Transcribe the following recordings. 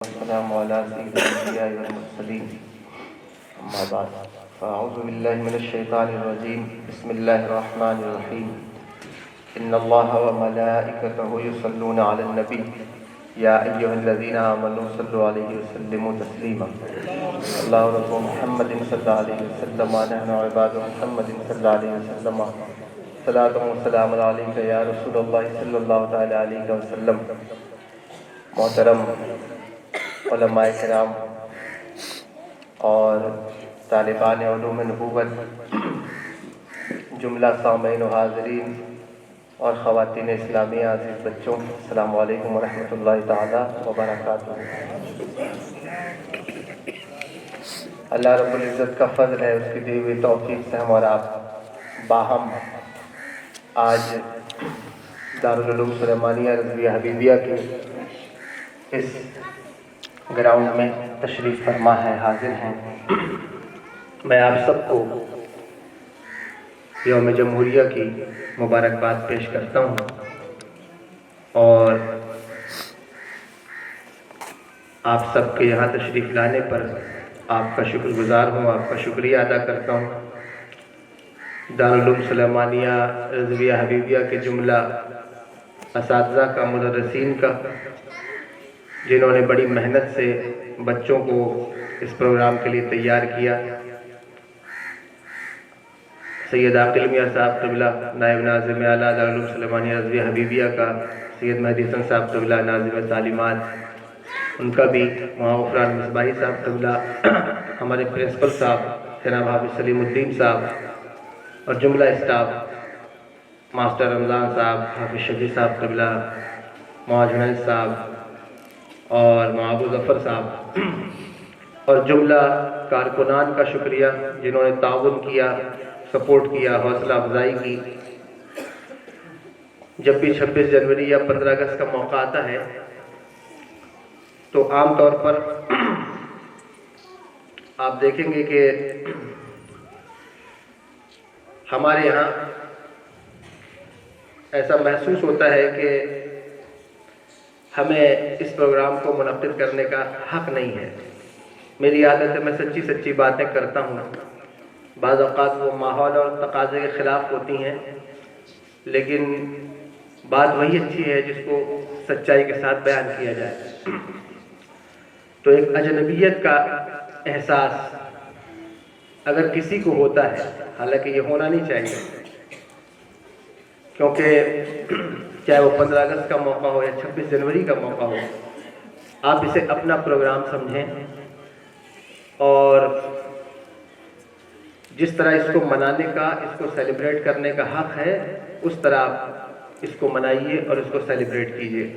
والسلام على سيد الأنبياء والمرسلين أما بعد فأعوذ بالله من الشيطان الرجيم بسم الله الرحمن الرحيم إن الله وملائكته يصلون على النبي يا أيها الذين آمنوا صلوا عليه وسلموا تسليما الله رسول محمد صلى الله عليه وسلم ونحن عباد محمد صلى الله عليه وسلم صلاة وسلام عليك يا رسول الله صلى الله تعالى عليه وسلم. محترم علماء کرام اور طالبان علوم نبوت، جملہ سامعین و حاضرین اور خواتین اسلامیہ عزیز بچوں، السلام علیکم ورحمۃ اللہ تعالی وبرکاتہ. اللہ رب العزت کا فضل ہے، اس کی دی ہوئی توفیق سے ہم اور آپ باہم آج دارالعلوم سلیمانیہ رضویہ حبیبیہ کے اس گراؤنڈ میں تشریف فرما ہے، حاضر ہیں. میں آپ سب کو یوم جمہوریہ کی مبارکباد پیش کرتا ہوں اور آپ سب کے یہاں تشریف لانے پر آپ کا شکر گزار ہوں، آپ کا شکریہ ادا کرتا ہوں. دارالعلوم سلیمانیہ رضویہ حبیبیہ کے جملہ اساتذہ کا، مدرسین کا، جنہوں نے بڑی محنت سے بچوں کو اس پروگرام کے لیے تیار کیا. سید عاقل میاں صاحب قبلہ نائب ناظم اعلیٰ دارالعلوم سلیمانیہ رضویہ حبیبیہ کا، سید مہدی حسن صاحب قبلہ ناظم تعلیمات، ان کا بھی، وہاں غفران مصباحی صاحب قبلہ، ہمارے پرنسپل صاحب جناب حافظ سلیم الدین صاحب اور جملہ اسٹاف، ماسٹر رمضان صاحب، حافظ شفیع صاحب قبلہ، معاذ حنیف صاحب اور محبوب ظفر صاحب اور جملہ کارکنان کا شکریہ جنہوں نے تعاون کیا، سپورٹ کیا، حوصلہ افزائی کی. جب بھی 26 جنوری یا 15 اگست کا موقع آتا ہے تو عام طور پر آپ دیکھیں گے کہ ہمارے یہاں ایسا محسوس ہوتا ہے کہ ہمیں اس پروگرام کو منعقد کرنے کا حق نہیں ہے. میری عادت ہے، میں سچی سچی باتیں کرتا ہوں. بعض اوقات وہ ماحول اور تقاضے کے خلاف ہوتی ہیں، لیکن بات وہی اچھی ہے جس کو سچائی کے ساتھ بیان کیا جائے. تو ایک اجنبیت کا احساس اگر کسی کو ہوتا ہے، حالانکہ یہ ہونا نہیں چاہیے، کیونکہ چاہے وہ 15 اگست کا موقع ہو یا 26 جنوری کا موقع ہو، آپ اسے اپنا پروگرام سمجھیں اور جس طرح اس کو منانے کا، اس کو سیلیبریٹ کرنے کا حق ہے، اس طرح آپ اس کو منائیے اور اس کو سیلیبریٹ کیجیے.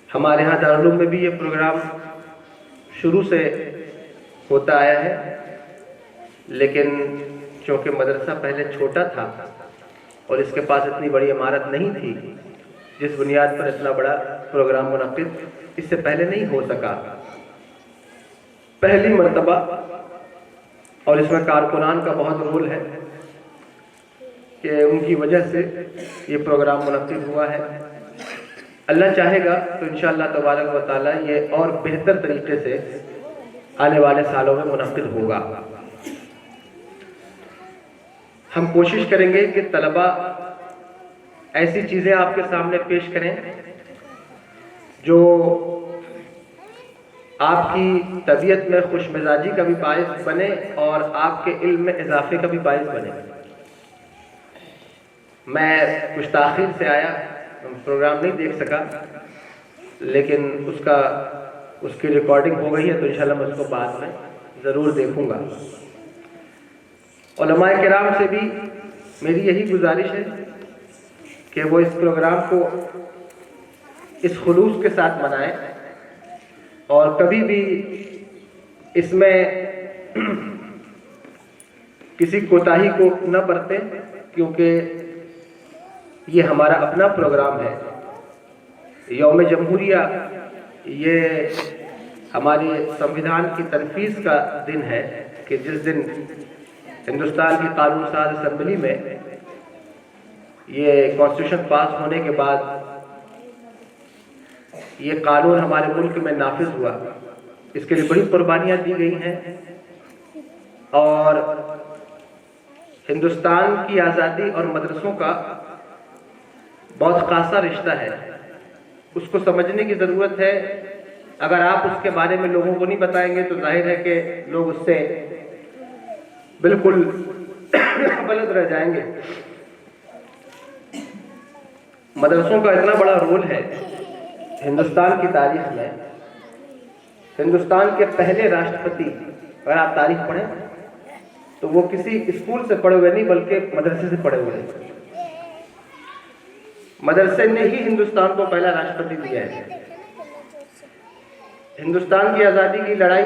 ہمارے ہاں دارالعلوم میں بھی یہ پروگرام شروع سے ہوتا آیا ہے، لیکن چونکہ مدرسہ پہلے چھوٹا تھا اور اس کے پاس اتنی بڑی عمارت نہیں تھی جس بنیاد پر اتنا بڑا پروگرام منعقد اس سے پہلے نہیں ہو سکا. پہلی مرتبہ، اور اس میں کارکنان کا بہت رول ہے کہ ان کی وجہ سے یہ پروگرام منعقد ہوا ہے. اللہ چاہے گا تو انشاءاللہ تبارک و تعالی یہ اور بہتر طریقے سے آنے والے سالوں میں منعقد ہوگا. ہم کوشش کریں گے کہ طلباء ایسی چیزیں آپ کے سامنے پیش کریں جو آپ کی طبیعت میں خوش مزاجی کا بھی باعث بنے اور آپ کے علم میں اضافے کا بھی باعث بنے. میں کچھ تاخیر سے آیا، پروگرام نہیں دیکھ سکا، لیکن اس کی ریکارڈنگ ہو گئی ہے تو انشاءاللہ میں اس کو بعد میں ضرور دیکھوں گا. علماء کرام سے بھی میری یہی گزارش ہے کہ وہ اس پروگرام کو اس خلوص کے ساتھ منائیں اور کبھی بھی اس میں کسی کوتاہی کو نہ برتیں، کیونکہ یہ ہمارا اپنا پروگرام ہے. یوم جمہوریہ یہ ہمارے سمویدھان کی تنفیذ کا دن ہے کہ جس دن ہندوستان کی قانون ساز اسمبلی میں یہ کانسٹیٹیوشن پاس ہونے کے بعد یہ قانون ہمارے ملک میں نافذ ہوا، اس کے لیے بڑی قربانیاں دی گئی ہیں، اور ہندوستان کی آزادی اور مدرسوں کا بہت خاصا رشتہ ہے، اس کو سمجھنے کی ضرورت ہے۔ اگر آپ اس کے بارے میں لوگوں کو نہیں بتائیں گے تو ظاہر ہے کہ لوگ اس سے بالکل غلط رہ جائیں گے۔ مدرسوں کا اتنا بڑا رول ہے ہندوستان کی تاریخ میں۔ ہندوستان کے پہلے راشٹرپتی، اگر آپ تاریخ پڑھیں تو وہ کسی اسکول سے پڑھے ہوئے نہیں بلکہ مدرسے سے پڑھے ہوئے ہیں۔ مدرسے نے ہی ہندوستان کو پہلا راشٹرپتی دیا ہے۔ ہندوستان کی آزادی کی لڑائی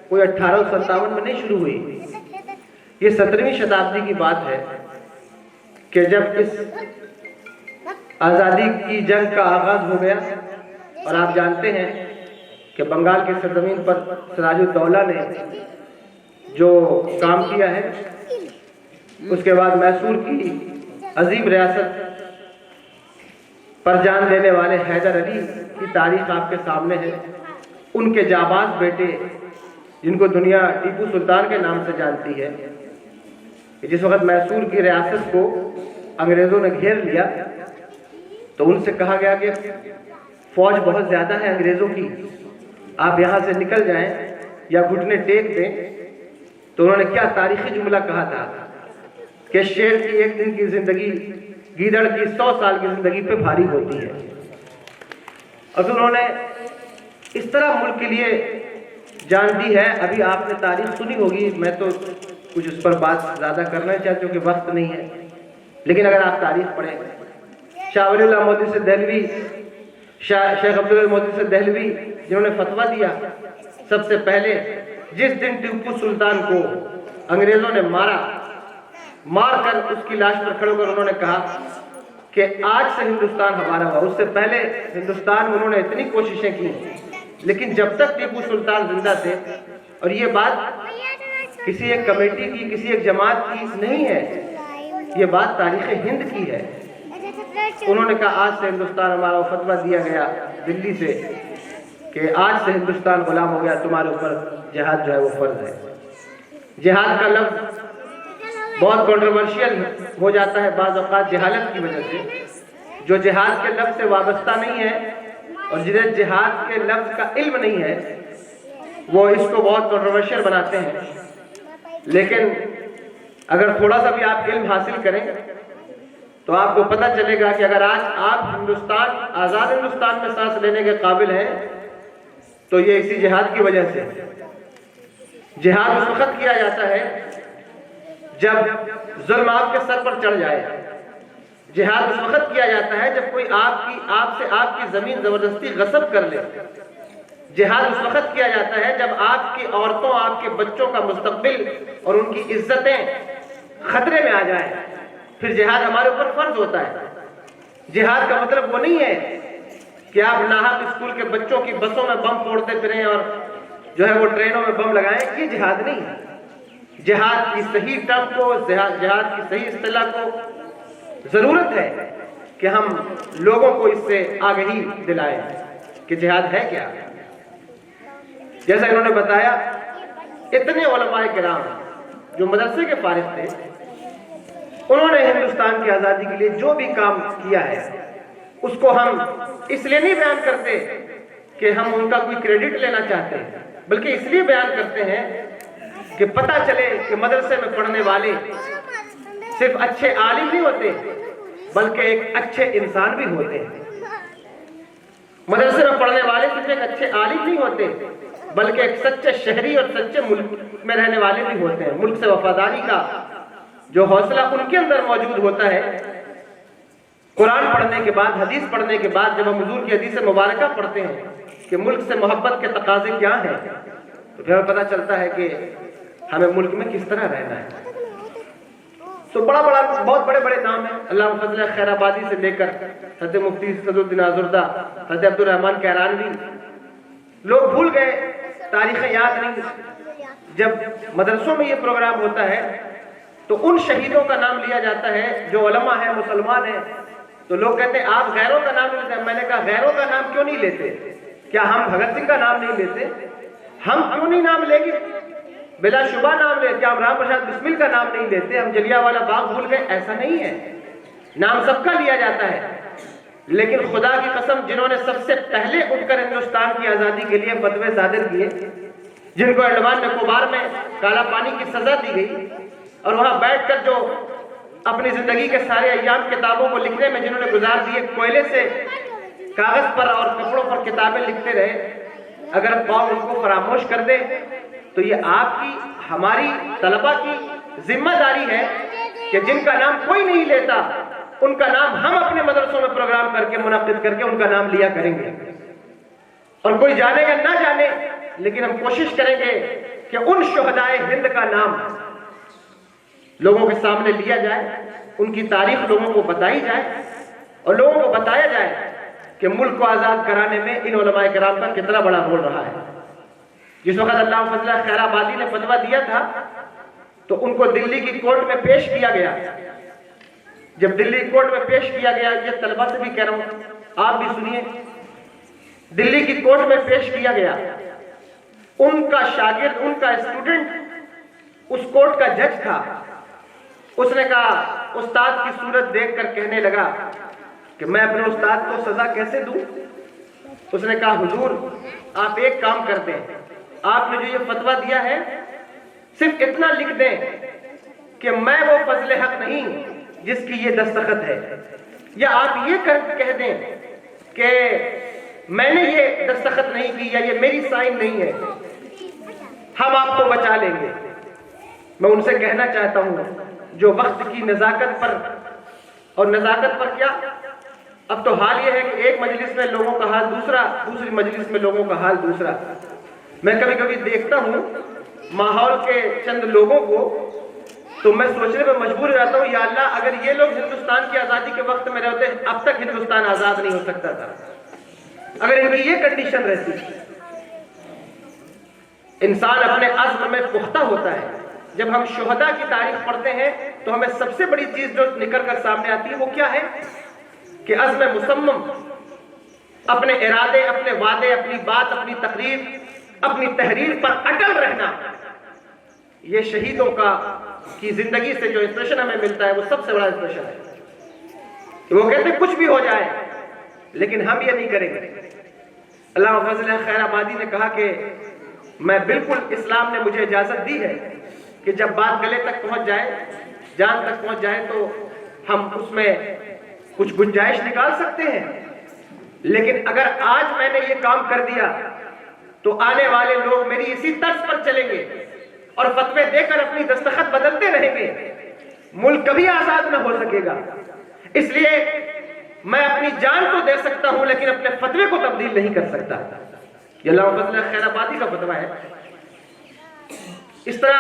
کوئی 1857 میں نہیں شروع ہوئی، یہ 17ویں شتابدی کی بات ہے کہ جب اس آزادی کی جنگ کا آغاز ہو گیا، اور آپ جانتے ہیں کہ بنگال کی سرزمین پر سراج الدولہ نے جو کام کیا ہے، اس کے بعد میسور کی عظیم ریاست پر جان دینے والے حیدر علی کی تاریخ آپ کے سامنے ہے۔ ان کے جاباز بیٹے جن کو دنیا ٹیپو سلطان کے نام سے جانتی ہے، جس وقت میسور کی ریاست کو انگریزوں نے گھیر لیا تو ان سے کہا گیا کہ فوج بہت زیادہ ہے انگریزوں کی، آپ یہاں سے نکل جائیں یا گھٹنے ٹیک دیں۔ تو انہوں نے کیا تاریخی جملہ کہا تھا کہ شیر کی ایک دن کی زندگی گیدڑ کی 100 سال کی زندگی پہ بھاری ہوتی ہے۔ اور پھر انہوں نے اس طرح ملک کے لیے جان دی ہے۔ ابھی آپ نے تاریخ سنی ہوگی، میں تو کچھ اس پر بات زیادہ کرنا چاہتا ہوں کہ وقت نہیں ہے، لیکن اگر آپ تاریخ پڑھیں، شاہ ولی اللہ مودودی سے دہلوی، شیخ عبداللہ مودودی سے دہلوی جنہوں نے فتویٰ دیا، سب سے پہلے جس دن ٹیپو سلطان کو انگریزوں نے مار کر اس کی لاش پر کھڑے ہو کر انہوں نے کہا کہ آج سے ہندوستان ہمارا ہوا، اس سے پہلے ہندوستان میں انہوں نے اتنی کوششیں کی، لیکن جب تک ٹیپو سلطان زندہ تھے، اور یہ بات کسی ایک کمیٹی کی، کسی ایک جماعت کی نہیں ہے، یہ بات تاریخ ہند کی ہے۔ انہوں نے کہا آج سے ہندوستان ہمارا، فتویٰ دیا گیا دلی سے کہ آج سے ہندوستان غلام ہو گیا، تمہارے اوپر جہاد جو ہے وہ فرض ہے۔ جہاد کا لفظ بہت کنٹروورشیل ہو جاتا ہے بعض اوقات جہالت کی وجہ سے۔ جو جہاد کے لفظ سے وابستہ نہیں ہے اور جنہیں جہاد کے لفظ کا علم نہیں ہے، وہ اس کو بہت کنٹروورشیل بناتے ہیں۔ لیکن اگر تھوڑا سا بھی آپ علم حاصل کریں تو آپ کو پتہ چلے گا کہ اگر آج آپ آزاد ہندوستان میں سانس لینے کے قابل ہیں تو یہ اسی جہاد کی وجہ سے۔ جہاد اس وقت کیا جاتا ہے جب ظلم آپ کے سر پر چڑھ جائے، جہاد اس وقت کیا جاتا ہے جب کوئی آپ کی زمین زبردستی غصب کر لے، جہاد اس وقت کیا جاتا ہے جب آپ کی عورتوں، آپ کے بچوں کا مستقبل اور ان کی عزتیں خطرے میں آ جائیں، پھر جہاد ہمارے اوپر فرض ہوتا ہے۔ جہاد کا مطلب وہ نہیں ہے کہ آپ ناحق اسکول کے بچوں کی بسوں میں بم پھوڑتے پھریں اور جو ہے وہ ٹرینوں میں بم لگائیں، یہ جہاد نہیں ہے۔ جہاد کی صحیح ٹرم کو، جہاد کی صحیح اصطلاح کو ضرورت ہے کہ ہم لوگوں کو اس سے آگہی دلائیں کہ جہاد ہے کیا۔ جیسا انہوں نے بتایا، اتنے علماء کرام جو مدرسے کے فارغ تھے، انہوں نے ہندوستان کی آزادی کے لیے جو بھی کام کیا ہے اس کو ہم اس لیے نہیں بیان کرتے کہ ہم ان کا کوئی کریڈٹ لینا چاہتے ہیں، بلکہ اس لیے بیان کرتے ہیں کہ پتہ چلے کہ مدرسے میں پڑھنے والے صرف اچھے عالم نہیں ہوتے بلکہ ایک اچھے انسان بھی ہوتے ہیں۔ مدرسے میں پڑھنے والے صرف ایک اچھے عالم نہیں ہوتے بلکہ ایک سچے شہری اور سچے ملک میں رہنے والے بھی ہوتے ہیں۔ ملک سے وفاداری کا جو حوصلہ ان کے اندر موجود ہوتا ہے، قرآن پڑھنے کے بعد، حدیث پڑھنے کے بعد جب ہم حضور کی حدیث مبارکہ پڑھتے ہیں کہ ملک سے محبت کے تقاضے کیا ہیں، تو پھر ہمیں پتہ چلتا ہے کہ ہمیں ملک میں کس طرح رہنا ہے۔ تو بہت بڑے بڑے نام ہیں، علامہ فضل خیر آبادی سے لے کر حضرت مفتی صدر الدین آزردہ، حضرت عبد الرحمن کیرانوی، لوگ بھول گئے، تاریخیں یاد نہیں۔ جب مدرسوں میں یہ پروگرام ہوتا ہے تو ان شہیدوں کا نام لیا جاتا ہے جو علماء ہیں، مسلمان ہیں، تو لوگ کہتے ہیں آپ غیروں کا نام لیتے ہیں. میں نے کہا غیروں کا نام کیوں نہیں لیتے؟ کیا ہم بھگت سنگھ کا نام نہیں لیتے؟ ہم کیوں نہیں نام لیں گے؟ بلا شبہ نام لیں. کیا ہم رام پرساد بسمل کا نام نہیں لیتے؟ ہم جلیانوالہ باغ بھول گئے؟ ایسا نہیں ہے. نام سب کا لیا جاتا ہے. لیکن خدا کی قسم جنہوں نے سب سے پہلے اٹھ کر ہندوستان کی آزادی کے لیے فتوے صادر کیے، جن کو انڈمان نکوبار میں کالا پانی کی سزا دی گئی، اور وہاں بیٹھ کر جو اپنی زندگی کے سارے ایام کتابوں کو لکھنے میں جنہوں نے گزار دیے، کوئلے سے کاغذ پر اور کپڑوں پر کتابیں لکھتے رہے، اگر قوم ان کو فراموش کر دے تو یہ آپ کی ہماری طلبہ کی ذمہ داری ہے کہ جن کا نام کوئی نہیں لیتا ان کا نام ہم اپنے مدرسوں میں پروگرام کر کے منعقد کر کے ان کا نام لیا کریں گے. اور کوئی جانے یا نہ جانے، لیکن ہم کوشش کریں گے کہ ان شہدائے ہند کا نام لوگوں کے سامنے لیا جائے، ان کی تاریخ لوگوں کو بتائی جائے، اور لوگوں کو بتایا جائے کہ ملک کو آزاد کرانے میں ان علماء کرام کا کتنا بڑا رول رہا ہے. جس وقت علامہ فضل اللہ خیر آبادی نے فتویٰ دیا تھا تو ان کو دلی کی کورٹ میں پیش کیا گیا. جب دلی کورٹ میں پیش کیا گیا، یہ طلبہ سے بھی کہہ رہا ہوں، آپ بھی سنیے، دلی کی کورٹ میں پیش کیا گیا، ان کا شاگرد، ان کا اسٹوڈنٹ اس کورٹ کا جج تھا. اس نے کہا، استاد کی صورت دیکھ کر کہنے لگا کہ میں اپنے استاد کو سزا کیسے دوں؟ اس نے کہا، حضور آپ ایک کام کر دیں، آپ نے جو یہ فتویٰ دیا ہے صرف اتنا لکھ دیں کہ میں وہ فضل حق نہیں جس کی یہ دستخط ہے، یا آپ یہ کہہ دیں کہ میں نے یہ دستخط نہیں کی یا یہ میری سائن نہیں ہے، ہم آپ کو بچا لیں گے. میں ان سے کہنا چاہتا ہوں جو وقت کی نزاکت پر، اور نزاکت پر کیا، اب تو حال یہ ہے کہ ایک مجلس میں لوگوں کا حال دوسرا، دوسری مجلس میں لوگوں کا حال دوسرا. میں کبھی کبھی دیکھتا ہوں ماحول کے چند لوگوں کو تو میں سوچنے میں مجبور ہو جاتا ہوں، یا اللہ اگر یہ لوگ ہندوستان کی آزادی کے وقت میں رہتے اب تک ہندوستان آزاد نہیں ہو سکتا تھا. اگر ان کی یہ کنڈیشن رہتی. انسان اپنے عزم میں پختہ ہوتا ہے. جب ہم شہداء کی تاریخ پڑھتے ہیں تو ہمیں سب سے بڑی چیز جو نکل کر سامنے آتی ہے وہ کیا ہے کہ عزم مصمم، اپنے ارادے، اپنے وعدے، اپنی بات، اپنی تقریر، اپنی تحریر پر اٹل رہنا. یہ شہیدوں کی زندگی سے جو انسپریشن ہمیں ملتا ہے وہ سب سے بڑا انسپریشن ہے. وہ کہتے ہیں کچھ بھی ہو جائے لیکن ہم یہ نہیں کریں گے. علامہ فضل خیر آبادی نے کہا کہ میں بالکل، اسلام نے مجھے اجازت دی ہے کہ جب بات گلے تک پہنچ جائے، جان تک پہنچ جائے تو ہم اس میں کچھ گنجائش نکال سکتے ہیں، لیکن اگر آج میں نے یہ کام کر دیا تو آنے والے لوگ میری اسی طرز پر چلیں گے اور فتوے دے کر اپنی دستخط بدلتے رہیں گے. ملک کبھی آزاد نہ ہو سکے گا. اس لیے میں اپنی جان تو دے سکتا ہوں لیکن اپنے فتوے کو تبدیل نہیں کر سکتا. یہ علامہ فضل خیر آبادی کا فتویٰ ہے. اس طرح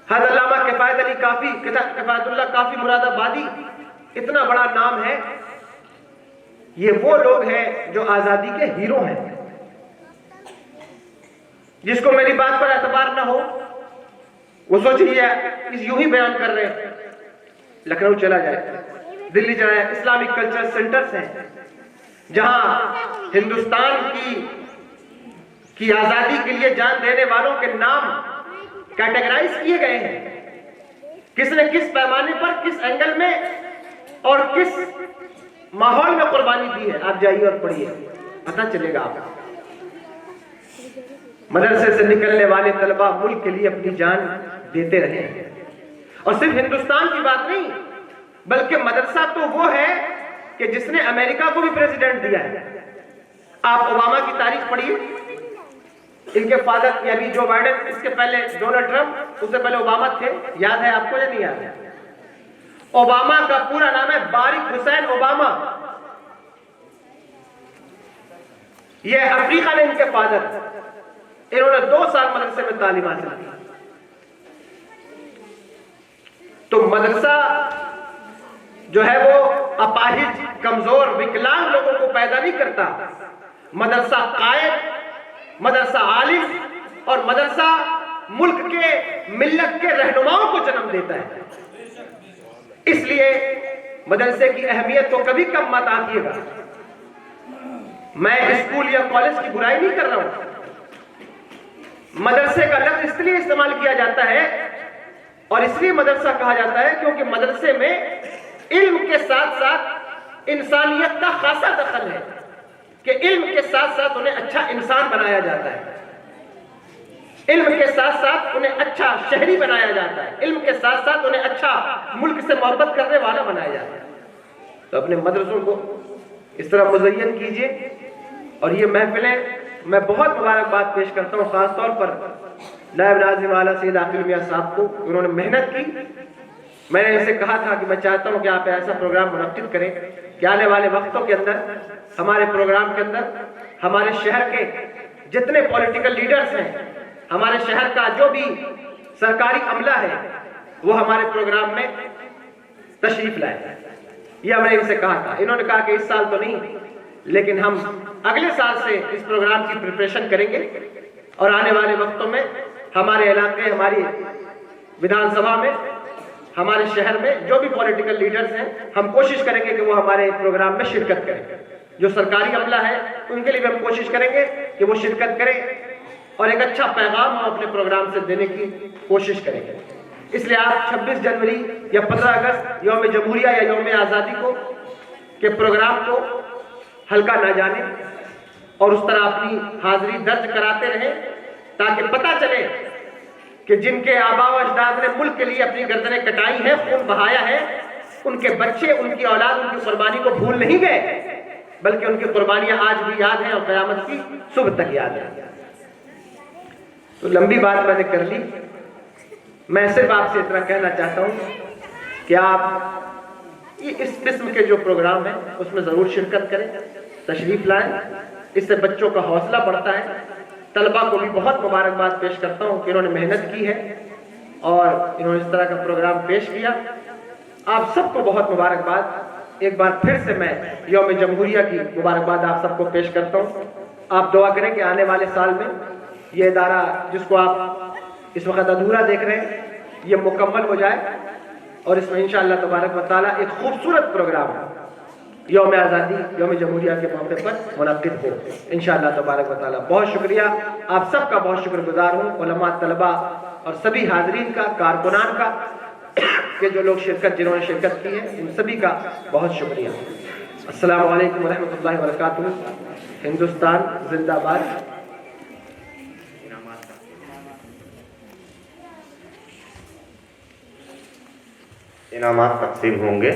حضرت علامہ کفایت اللہ کافی مراد آبادی، اتنا بڑا نام ہے. یہ وہ لوگ ہیں جو آزادی کے ہیرو ہیں. جس کو میری بات پر اعتبار نہ ہو وہ سوچیے یوں ہی بیان کر رہے ہیں. لکھنؤ چلا جائے، دلی چلا جائے، اسلامک کلچر سینٹرز ہیں جہاں ہندوستان کی آزادی کے لیے جان دینے والوں کے نام کیٹیگرائز کیے گئے ہیں. کس نے کس پیمانے پر، کس اینگل میں اور کس ماحول میں قربانی دی ہے. آپ جائیے اور پڑھیے، پتہ چلے گا آپ کو. مدرسے سے نکلنے والے طلبہ ملک کے لیے اپنی جان دیتے رہے ہیں. اور صرف ہندوستان کی بات نہیں بلکہ مدرسہ تو وہ ہے کہ جس نے امریکہ کو بھی پریزیڈنٹ دیا ہے. آپ اوباما کی تاریخ پڑھیے. ان کے فادر یعنی جو بائیڈن، اس کے پہلے ڈونلڈ ٹرمپ، اس سے پہلے اوباما تھے. یاد ہے آپ کو یا نہیں یاد ہے؟ اوباما کا پورا نام ہے باراک حسین اوباما. یہ افریقہ نے ان کے فادر. انہوں نے 2 سال مدرسے میں تعلیم حاصل کی. تو مدرسہ جو ہے وہ اپاہج، کمزور، وکلانگ لوگوں کو پیدا نہیں کرتا. مدرسہ قائد، مدرسہ عالم اور مدرسہ ملک کے، ملت کے رہنماؤں کو جنم دیتا ہے. اس لیے مدرسے کی اہمیت کو کبھی کم مت آکیے گا. میں اسکول یا کالج کی برائی نہیں کر رہا ہوں. مدرسے کا لفظ اس لیے استعمال کیا جاتا ہے اور اس لیے مدرسہ کہا جاتا ہے کیونکہ مدرسے میں علم کے ساتھ ساتھ انسانیت کا خاصا دخل ہے کہ علم کے ساتھ ساتھ انہیں اچھا انسان بنایا جاتا ہے. علم کے ساتھ ساتھ انہیں اچھا شہری بنایا جاتا ہے. علم کے ساتھ ساتھ انہیں اچھا ملک سے محبت کرنے والا بنایا جاتا ہے. تو اپنے مدرسوں کو اس طرح مزین کیجئے. اور یہ محفلیں میں بہت مبارکباد پیش کرتا ہوں خاص طور پر نائب ناظم اعلیٰ سید عاقل میاں صاحب کو. انہوں نے محنت کی. میں نے ان سے کہا تھا کہ میں چاہتا ہوں کہ آپ ایسا پروگرام منعقد کریں کہ آنے والے وقتوں کے اندر ہمارے پروگرام کے اندر ہمارے شہر کے جتنے پولیٹیکل لیڈرز ہیں, ہمارے شہر کا جو بھی سرکاری عملہ ہے, وہ ہمارے پروگرام میں تشریف لائے. یہ ہم نے ان سے کہا تھا. انہوں نے کہا کہ اس سال تو نہیں, لیکن ہم اگلے سال سے اس پروگرام کی پریپریشن کریں گے اور آنے والے وقتوں میں ہمارے علاقے, ہماری ودھان سبھا میں, ہمارے شہر میں جو بھی پولیٹیکل لیڈرز ہیں, ہم کوشش کریں گے کہ وہ ہمارے پروگرام میں شرکت کریں. جو سرکاری عملہ ہے ان کے لیے بھی ہم کوشش کریں گے کہ وہ شرکت کریں اور ایک اچھا پیغام ہم اپنے پروگرام سے دینے کی کوشش کریں گے. اس لیے آپ 26 جنوری یا 15 اگست یوم جمہوریہ یا یوم آزادی کو کے پروگرام کو ہلکا نہ جانیں اور اس طرح اپنی حاضری درج کراتے رہیں تاکہ پتہ چلے کہ جن کے آباء و اجداد نے ملک کے لیے اپنی گردنیں کٹائی ہیں, خون بہایا ہے, ان کے بچے, ان کی اولاد ان کی قربانی کو بھول نہیں گئے, بلکہ ان کی قربانیاں آج بھی یاد ہیں اور قیامت کی صبح تک یاد ہیں. تو لمبی بات میں نے کر لی. میں صرف آپ سے اتنا کہنا چاہتا ہوں کہ آپ اس قسم کے جو پروگرام ہیں اس میں ضرور شرکت کریں, تشریف لائیں. اس سے بچوں کا حوصلہ بڑھتا ہے. طلبہ کو بھی بہت مبارکباد پیش کرتا ہوں کہ انہوں نے محنت کی ہے اور انہوں نے اس طرح کا پروگرام پیش کیا. آپ سب کو بہت مبارکباد. ایک بار پھر سے میں یوم جمہوریہ کی مبارکباد آپ سب کو پیش کرتا ہوں. آپ دعا کریں کہ آنے والے سال میں یہ ادارہ جس کو آپ اس وقت ادھورا دیکھ رہے ہیں یہ مکمل ہو جائے اور اس میں انشاءاللہ تبارک و تعالیٰ ایک خوبصورت پروگرام یوم آزادی, یوم جمہوریہ کے موقع پر منعقد ہو انشاءاللہ تبارک و تعالیٰ. بہت شکریہ. آپ سب کا بہت شکر گزار ہوں, علماء, طلباء اور سبھی حاضرین کا, کارکنان کا, کہ جو لوگ جنہوں نے شرکت کی ہے ان سبھی کا بہت شکریہ. السلام علیکم ورحمۃ اللہ وبرکاتہ. ہندوستان زندہ باد. انعامات تقسیم ہوں گے.